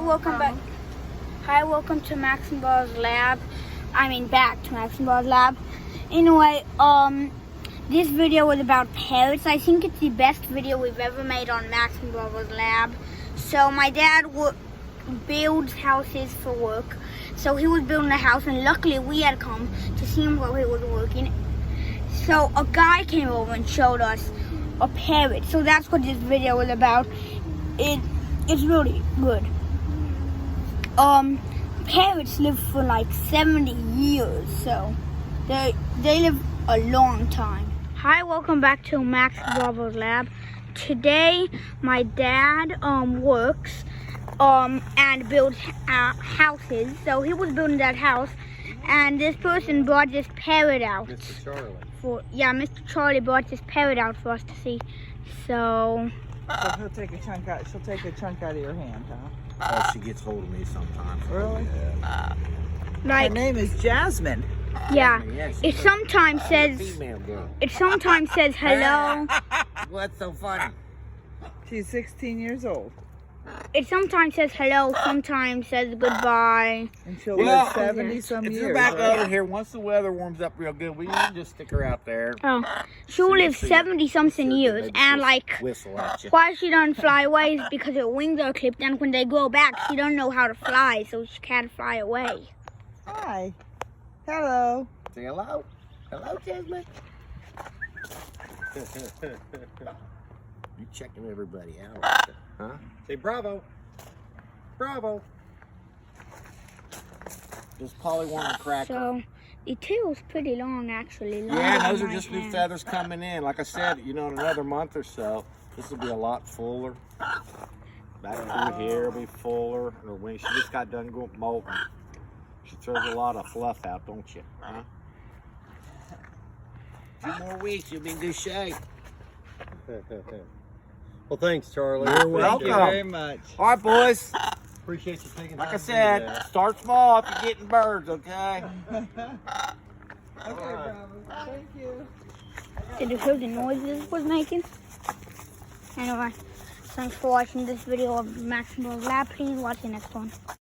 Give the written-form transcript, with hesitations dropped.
welcome back. Hi, welcome to Max and Ball's lab. Back to Max and Ball's lab. Anyway, this video was about parrots. I think it's the best video we've ever made on Max and Ball's lab. So my dad builds houses for work. So he was building a house, and luckily we had come to see him while he was working. So a guy came over and showed us a parrot. So that's what this video was about. It's really good. Parrots live for like 70 years, so they live a long time. Hi, welcome back to Max Bravo's lab. Today, my dad works and builds houses. So he was building that house, and this person brought this parrot out. Mr. Charlie. Mr. Charlie brought this parrot out for us to see. So he'll take a chunk out. She'll take a chunk out of your hand, huh? Oh, she gets hold of me sometimes. Really? Yeah. Her name is Jasmine. Yeah. Yes, It sometimes says female girl. hello. What's so funny? She's 16 years old. It sometimes says hello, sometimes says goodbye. And she'll live 70 some if years. you're back right? over here, once the weather warms up real good, we can just stick her out there. Oh, she'll live 70-something years, and like, Whistle at you. why she doesn't fly away is because her wings are clipped, and when they grow back, she doesn't know how to fly, so she can't fly away. Hi. Hello. Say hello. Hello, Jasmine. You checking everybody out, huh? Say bravo. Bravo. Does Polly want a cracker? So, the tail's pretty long, actually. Yeah, those are just new feathers coming in. Like I said, in another month or so, this will be a lot fuller. Back through here will be fuller. Her wings, she just got done molting. She throws a lot of fluff out, don't you? Huh? 2 more weeks, you'll be in good shape. Well, thanks, Charlie. You're welcome. Thank you very much. All right, boys. Appreciate you taking time. Like I said, start small if you're getting birds, okay? Okay, Bravo. Thank you. Did you hear the noises it was making? Anyway, thanks for watching this video of Max and Ball's lab. Please watch the next one.